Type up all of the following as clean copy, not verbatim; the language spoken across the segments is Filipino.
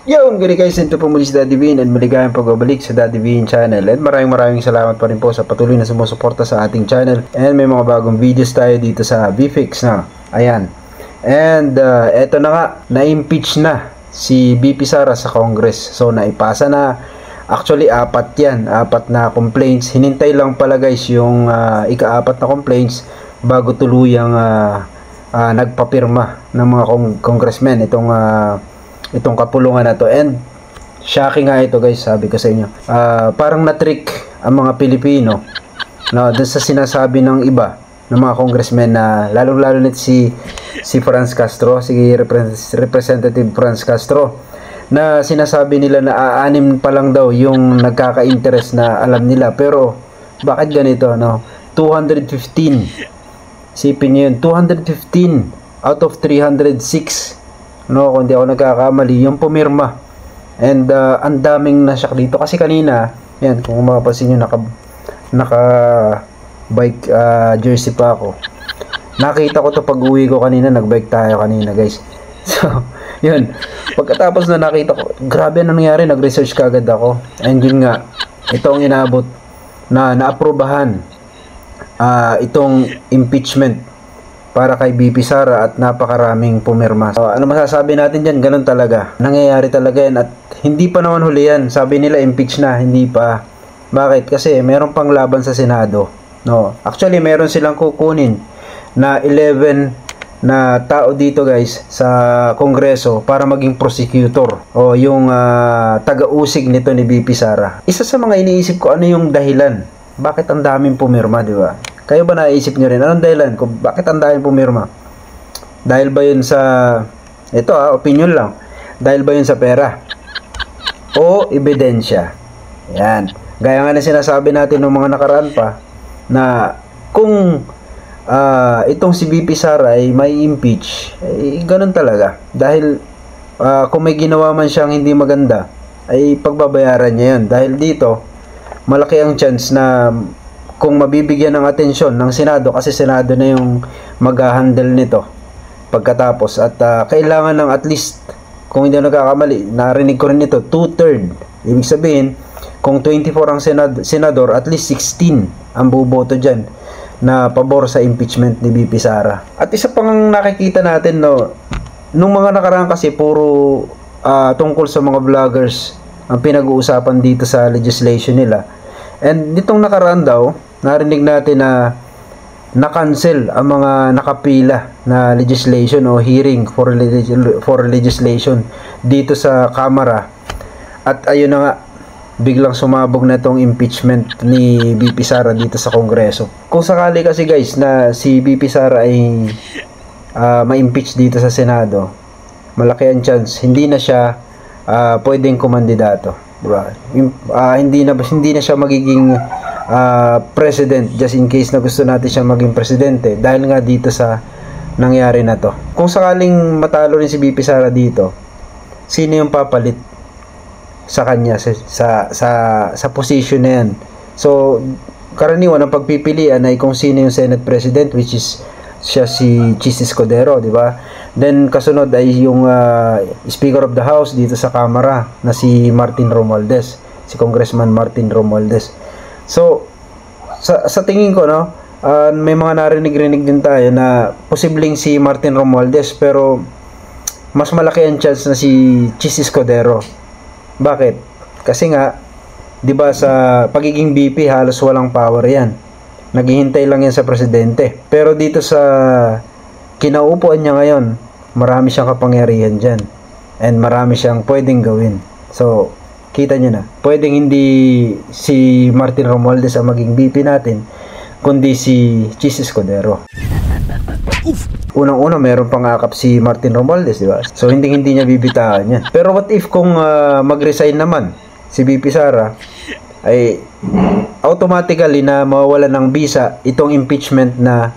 Yo, gani guys, ito po muli si Daddy Bean and maligayang pagbabalik sa Daddy Bean channel. And maraming salamat pa rin po sa patuloy na sumusuporta sa ating channel. And may mga bagong videos tayo dito sa VFix na. Ayan. And eto na nga, na-impeach na si BP Sara sa Congress. So naipasa na. Actually, apat yan. Apat na complaints. Hinintay lang pala guys yung ika-apat na complaints bago tuluyang nagpapirma ng mga congressmen itong kapulungan na to. And shocking nga ito guys, sabi ko sa inyo, parang na-trick ang mga Pilipino dun sa sinasabi ng iba ng mga congressmen, na lalo nito si Franz Castro, si Representative Franz Castro, na sinasabi nila na aanim pa lang daw yung nagkaka-interest na alam nila. Pero bakit ganito, 215, sipin nyo yun, 215 out of 306, kung di ako nagkakamali, yung pumirma. And ang daming nasyak dito kasi kanina, yan, kung mapapansin nyo, naka bike jersey pa ako. Nakita ko to pag uwi ko kanina, nagbike tayo kanina guys. So yun, pagkatapos na nakita ko, grabe ang nangyari, nag-research kagad ako. And yun nga, itong inabot na naaprubahan itong impeachment para kay BP Sara at napakaraming pumirma. So, ano masasabi natin dyan? Ganun talaga. Nangyayari talaga yan at hindi pa naman huli yan. Sabi nila impeach na, hindi pa. Bakit? Kasi meron pang laban sa Senado. Actually, meron silang kukunin na 11 na tao dito guys sa Kongreso para maging prosecutor o yung taga-usig nito ni BP Sara. Isa sa mga iniisip ko, ano yung dahilan? Bakit ang daming pumirma, di ba? Kayo ba naisip nyo rin? Anong dahilan kung bakit ang daming pumirma? Dahil ba yun sa, ito opinion lang, dahil ba yun sa pera? O ebidensya? Yan. Gaya nga na sinasabi natin ng mga nakaraan pa, na kung itong si BP Sara ay may impeach, ganun talaga. Dahil kung may ginawa man siyang hindi maganda, ay pagbabayaran niya yun. Dahil dito, malaki ang chance na kung mabibigyan ng atensyon ng Senado, kasi Senado na yung mag-handle nito pagkatapos, at kailangan ng at least, kung hindi nagkakamali, narinig ko rin ito, 2/3. Ibig sabihin, kung 24 ang senador, at least 16 ang buboto dyan na pabor sa impeachment ni BP Sara. At isa pang nakikita natin, nung mga nakaraan kasi puro tungkol sa mga vloggers ang pinag-uusapan dito sa legislation nila. And nitong nakaraan daw, narinig natin na na-cancel ang mga nakapila na legislation o hearing for legislation dito sa Kamara. At ayun na nga, biglang sumabog na itong impeachment ni BP Sara dito sa Kongreso. Kung sakali kasi guys na si BP Sara ay ma-impeach dito sa Senado, malaki ang chance hindi na siya pwedeng kumandidato, diba? Hindi na siya magiging president, just in case na gusto natin siya maging presidente, dahil nga dito sa nangyari na to. Kung sakaling matalo rin si BP Sara dito, sino yung papalit sa kanya sa position na yan? So karaniwan ang pagpipilian ay kung sino yung Senate President, which is siya si Chis Escudero, di ba? Then kasunod ay yung Speaker of the House dito sa Kamara na si Martin Romualdez, si Congressman Martin Romualdez. So sa tingin ko, may mga narinig din tayo na posibleng si Martin Romualdez, pero mas malaki ang chance na si Chis Escudero. Bakit? Kasi nga, 'di ba, sa pagiging BP halos walang power 'yan. Naghihintay lang yan sa presidente. Pero dito sa kinaupuan niya ngayon, marami siyang kapangyarihan dyan. And marami siyang pwedeng gawin. So, kita niyo na. Pwedeng hindi si Martin Romualdez ang maging BP natin, kundi si Chis Escudero. Unang-una, meron pang akap si Martin Romualdez, di ba? So, hindi niya bibitawan yan. Pero what if kung mag-resign naman si BP Sara, ay automatically na mawawala ng visa itong impeachment na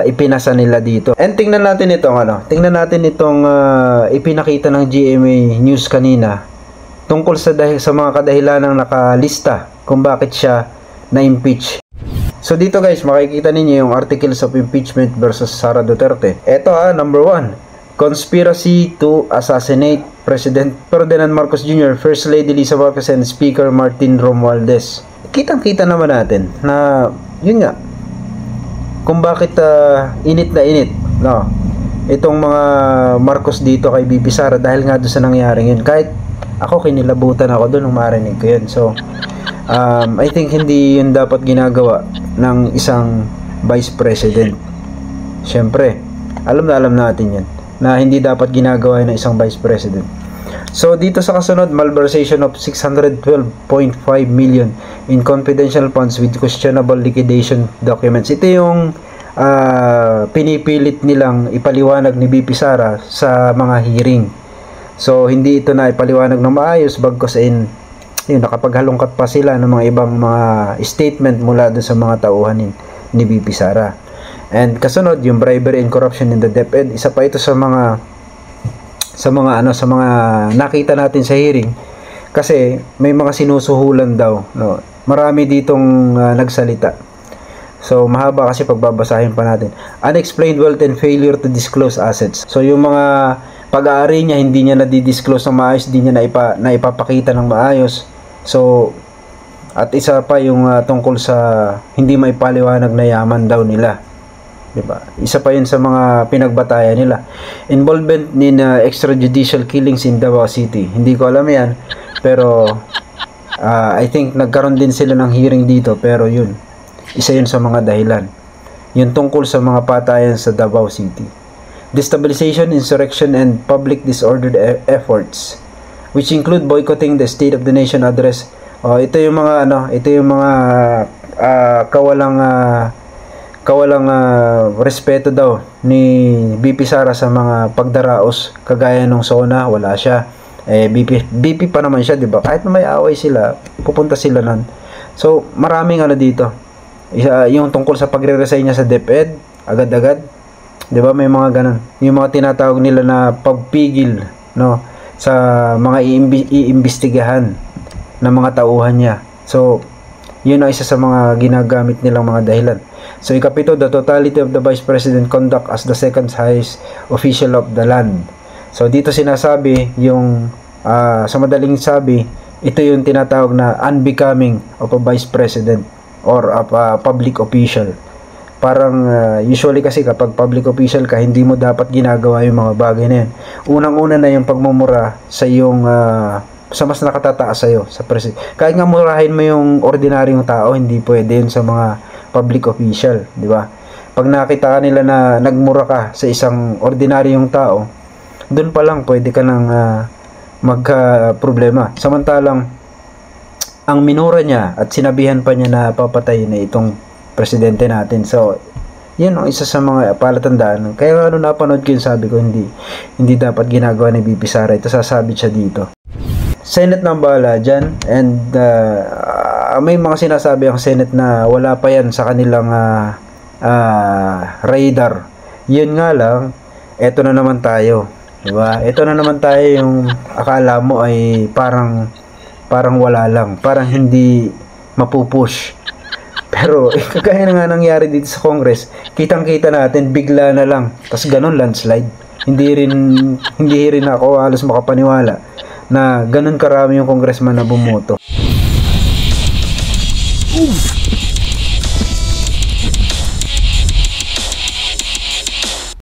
ipinasa nila dito. And tingnan natin itong ipinakita ng GMA News kanina tungkol sa mga kadahilanang nakalista kung bakit siya na-impeach. So dito guys, makikita ninyo yung articles of impeachment versus Sara Duterte. Ito number 1, Conspiracy to assassinate President Ferdinand Marcos Jr., First Lady Lisa Marcos, and Speaker Martin Romualdez. Kitang-kita naman natin na yun nga kung bakit init na init, no, itong mga Marcos dito kay BP Sara dahil nga doon sa nangyaring yun. Kahit ako kinilabutan ako doon nung marinig ko yun. So I think hindi yun dapat ginagawa ng isang Vice President. Siyempre alam natin yan na hindi dapat ginagawa ng isang Vice President. So dito sa kasunod, malversation of 612.5 million in confidential funds with questionable liquidation documents. Ito yung pinipilit nilang ipaliwanag ni BP Sara sa mga hearing. So hindi ito na ipaliwanag ng maayos, bagkus yun, nakapaghalongkat pa sila ng mga ibang mga statement mula doon sa mga tauhan ni BP Sara. And kasunod, yung bribery and corruption in the DepEd. Isa pa ito sa mga nakita natin sa hearing, kasi may mga sinusuhulan daw, no. Marami ditong nagsalita. So mahaba kasi pagbabasahin pa natin. Unexplained wealth and failure to disclose assets. So yung mga pag-aari niya, hindi niya na-disclose ng maayos, hindi niya naipapakita ng maayos. So at isa pa yung tungkol sa hindi maipaliwanag na yaman daw nila. Diba? Isa pa yun sa mga pinagbatayan nila. Involvement in extrajudicial killings in Davao City. Hindi ko alam yan, pero I think nagkaroon din sila ng hearing dito, pero yun, isa yun sa mga dahilan. Yun tungkol sa mga patayan sa Davao City. Destabilization, insurrection, and public disordered efforts, which include boycotting the State of the Nation address. Ito yung mga kawalang respeto daw ni BP Sara sa mga pagdaraos, kagaya nung SONA, wala siya. BP pa naman siya, 'di ba? Kahit na may away sila, pupunta sila nun. So, maraming dito. Yung tungkol sa pagre-resign niya sa DepEd, agad-agad, 'di ba? May mga ganun. Yung mga tinatawag nila na pagpigil, no, sa mga iimbestigahan ng mga tauhan niya. So, yun ang isa sa mga ginagamit nilang mga dahilan. So, ikapito, the totality of the Vice President conduct as the second highest official of the land. So, dito sinasabi yung, sa madaling sabi, ito yung tinatawag na unbecoming of a Vice President or a public official. Parang, usually kasi kapag public official ka, hindi mo dapat ginagawa yung mga bagay na yan. Unang-una na yung pagmumura sa yung sa mas nakatataas sa'yo, sa president. Kahit nga murahin mo yung ordinaryong tao, hindi pwede yun sa mga public official, di ba? Pag nakita ka nila na nagmura ka sa isang ordinaryong tao, doon pa lang pwede ka nang magka-problema. Samantalang, ang minura niya at sinabihan pa niya na papatay na itong presidente natin. So, yun ang isa sa mga palatandaan. Kaya napanood ko yun, sabi ko, hindi dapat ginagawa ni BP Sara. Ito sasabit siya dito. Senate na bahala dyan, and may mga sinasabi ang Senate na wala pa yan sa kanilang radar. Yun nga lang, eto na naman tayo, diba? Eto na naman tayo, yung akala mo ay parang wala lang, parang hindi mapupush. Pero kagaya na nga nangyari dito sa Congress, kitang-kita natin, bigla na lang, tapos ganun, landslide. Hindi rin ako halos makapaniwala na ganun karami yung congressman na bumoto. Oof.